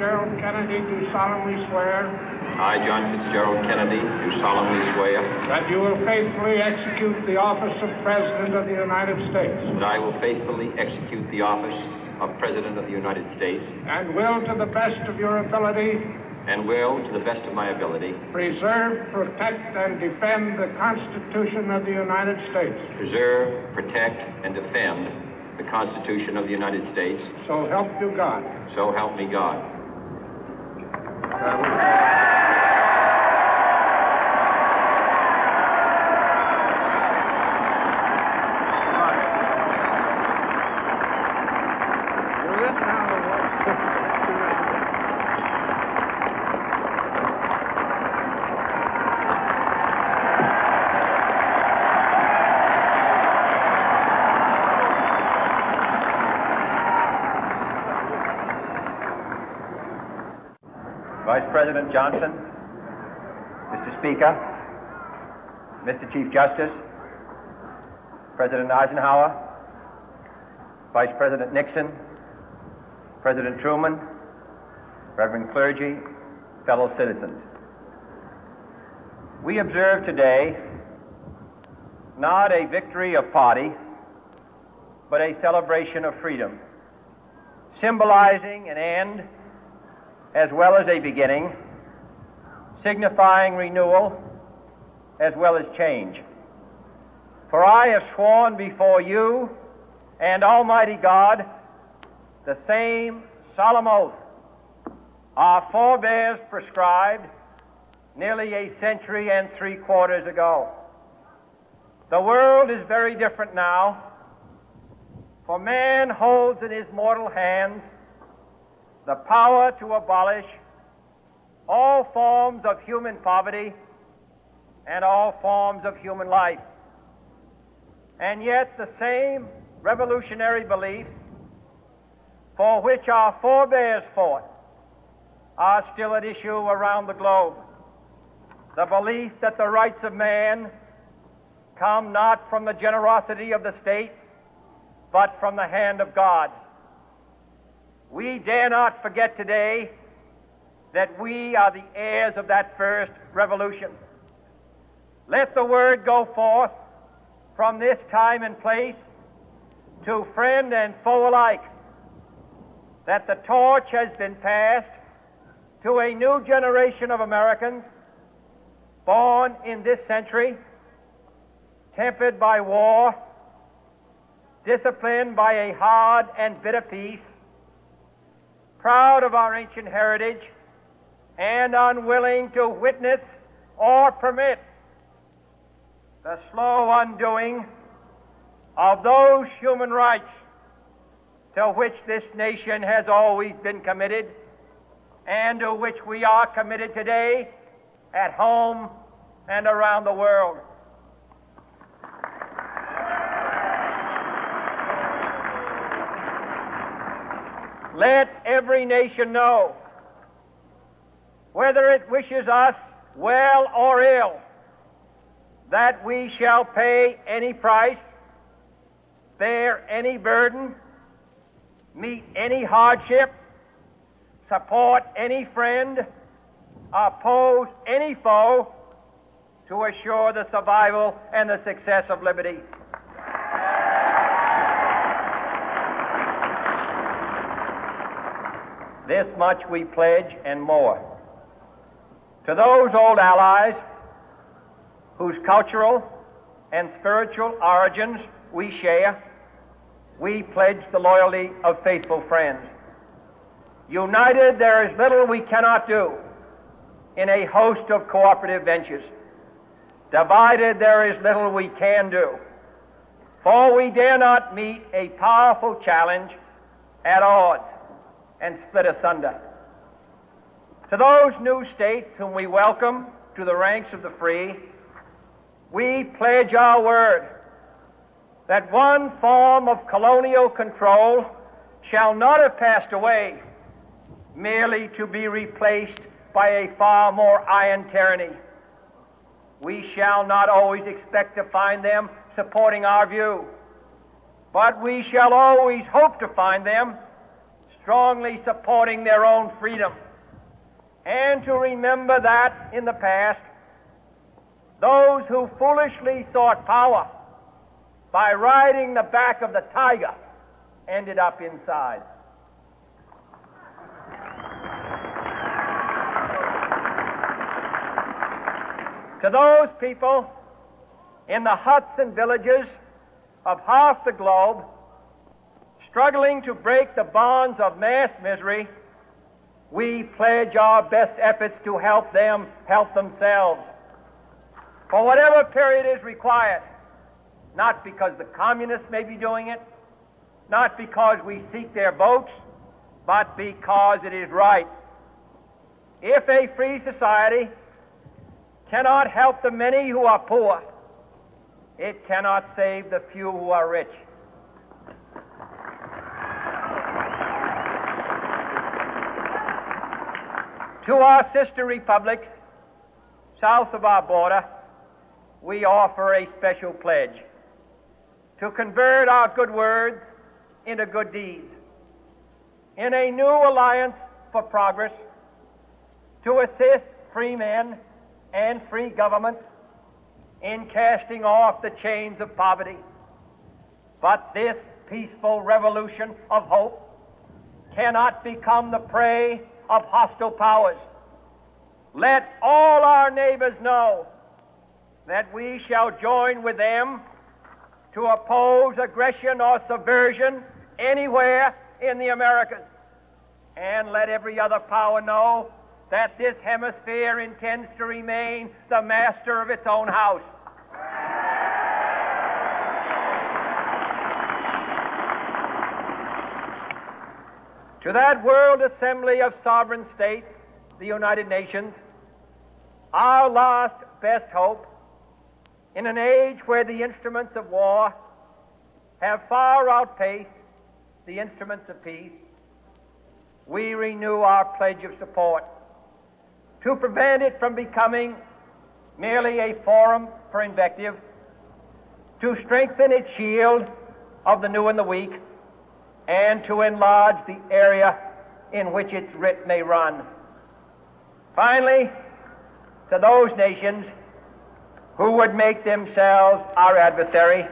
Fitzgerald Kennedy, do solemnly swear. I, John Fitzgerald Kennedy, do solemnly swear. That you will faithfully execute the office of President of the United States. That I will faithfully execute the office of President of the United States. And will, to the best of your ability. And will, to the best of my ability. Preserve, protect, and defend the Constitution of the United States. Preserve, protect, and defend the Constitution of the United States. So help you God. So help me God. Vice President Johnson, Mr. Speaker, Mr. Chief Justice, President Eisenhower, Vice President Nixon, President Truman, Reverend clergy, fellow citizens. We observe today not a victory of party, but a celebration of freedom, symbolizing an end as well as a beginning, signifying renewal as well as change. For I have sworn before you and Almighty God the same solemn oath our forebears prescribed nearly a century and 3/4 ago. The world is very different now, for man holds in his mortal hands the power to abolish all forms of human poverty and all forms of human life. And yet the same revolutionary beliefs for which our forebears fought are still at issue around the globe. The belief that the rights of man come not from the generosity of the state, but from the hand of God. We dare not forget today that we are the heirs of that first revolution. Let the word go forth from this time and place to friend and foe alike that the torch has been passed to a new generation of Americans born in this century, tempered by war, disciplined by a hard and bitter peace, proud of our ancient heritage, and unwilling to witness or permit the slow undoing of those human rights to which this nation has always been committed and to which we are committed today at home and around the world. Let every nation know, whether it wishes us well or ill, that we shall pay any price, bear any burden, meet any hardship, support any friend, oppose any foe to assure the survival and the success of liberty. This much we pledge and more. To those old allies whose cultural and spiritual origins we share, we pledge the loyalty of faithful friends. United, there is little we cannot do in a host of cooperative ventures. Divided, there is little we can do, for we dare not meet a powerful challenge at odds and split asunder. To those new states whom we welcome to the ranks of the free, we pledge our word that one form of colonial control shall not have passed away merely to be replaced by a far more iron tyranny. We shall not always expect to find them supporting our view, but we shall always hope to find them strongly supporting their own freedom, and to remember that in the past, those who foolishly sought power by riding the back of the tiger ended up inside. To those people in the huts and villages of half the globe struggling to break the bonds of mass misery, we pledge our best efforts to help them help themselves for whatever period is required, not because the communists may be doing it, not because we seek their votes, but because it is right. If a free society cannot help the many who are poor, it cannot save the few who are rich. To our sister republics south of our border, we offer a special pledge to convert our good words into good deeds, in a new alliance for progress, to assist free men and free governments in casting off the chains of poverty. But this peaceful revolution of hope cannot become the prey of hostile powers. Let all our neighbors know that we shall join with them to oppose aggression or subversion anywhere in the Americas. And let every other power know that this hemisphere intends to remain the master of its own house. To that World Assembly of Sovereign States, the United Nations, our last best hope, in an age where the instruments of war have far outpaced the instruments of peace, we renew our pledge of support to prevent it from becoming merely a forum for invective, to strengthen its shield of the new and the weak, and to enlarge the area in which its writ may run. Finally, to those nations who would make themselves our adversary,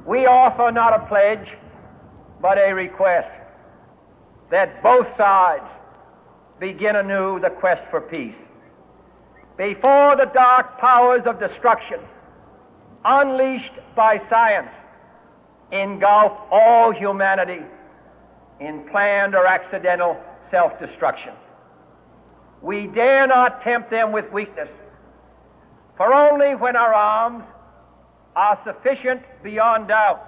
we offer not a pledge, but a request that both sides begin anew the quest for peace. Before the dark powers of destruction, unleashed by science, engulf all humanity in planned or accidental self-destruction, we dare not tempt them with weakness, for only when our arms are sufficient beyond doubt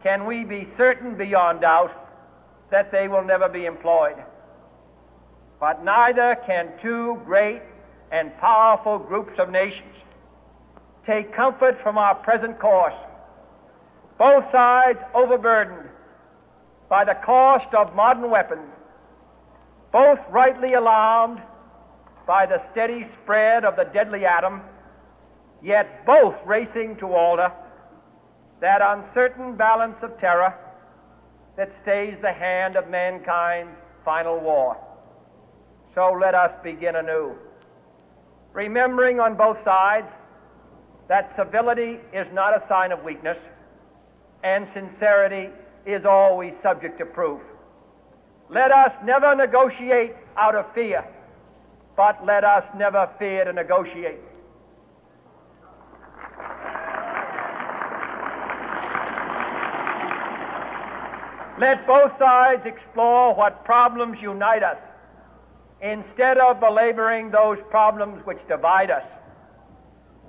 can we be certain beyond doubt that they will never be employed. But neither can two great and powerful groups of nations take comfort from our present course, both sides overburdened by the cost of modern weapons, both rightly alarmed by the steady spread of the deadly atom, yet both racing to alter that uncertain balance of terror that stays the hand of mankind's final war. So let us begin anew, remembering on both sides that civility is not a sign of weakness, and sincerity is always subject to proof. Let us never negotiate out of fear, but let us never fear to negotiate. Let both sides explore what problems unite us, instead of belaboring those problems which divide us.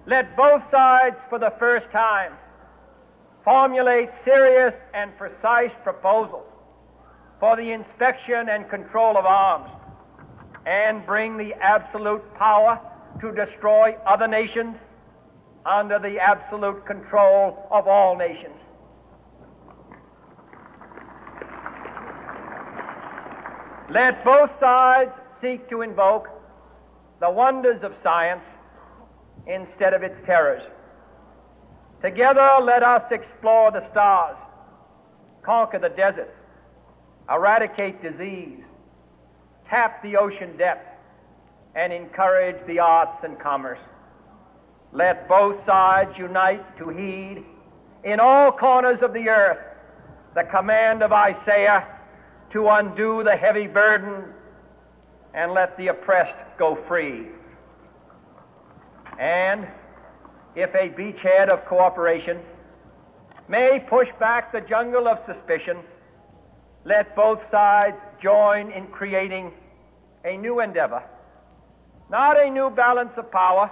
Let both sides, for the first time, formulate serious and precise proposals for the inspection and control of arms, and bring the absolute power to destroy other nations under the absolute control of all nations. Let both sides seek to invoke the wonders of science instead of its terrors. Together, let us explore the stars, conquer the deserts, eradicate disease, tap the ocean depth, and encourage the arts and commerce. Let both sides unite to heed in all corners of the earth the command of Isaiah to undo the heavy burden and let the oppressed go free. And if a beachhead of cooperation may push back the jungle of suspicion, let both sides join in creating a new endeavor, not a new balance of power,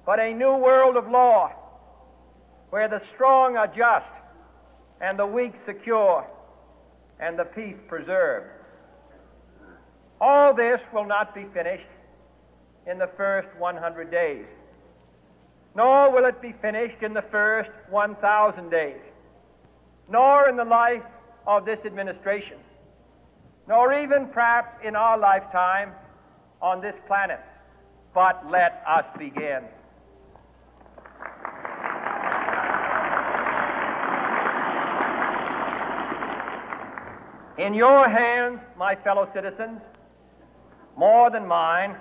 but a new world of law, where the strong are just and the weak secure and the peace preserved. All this will not be finished in the first 100 days, nor will it be finished in the first 1,000 days, nor in the life of this administration, nor even perhaps in our lifetime on this planet. But let us begin. In your hands, my fellow citizens, more than mine,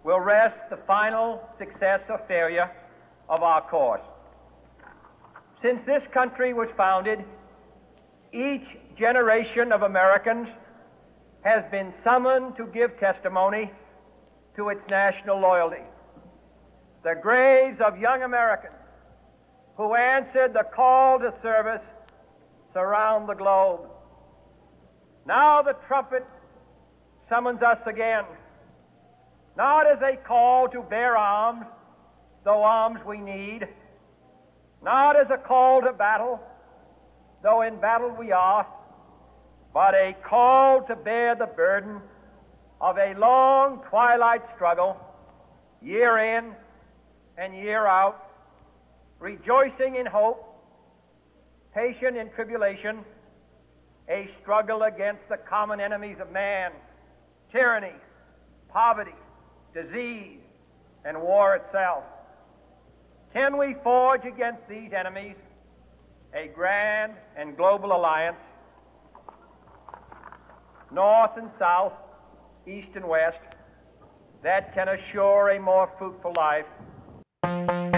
will rest the final success or failure of our course. Since this country was founded, each generation of Americans has been summoned to give testimony to its national loyalty. The graves of young Americans who answered the call to service surround the globe. Now the trumpet summons us again, not as a call to bear arms, though arms we need, not as a call to battle, though in battle we are, but a call to bear the burden of a long twilight struggle, year in and year out, rejoicing in hope, patient in tribulation, a struggle against the common enemies of man, tyranny, poverty, disease, and war itself. Can we forge against these enemies a grand and global alliance, north and south, east and west, that can assure a more fruitful life?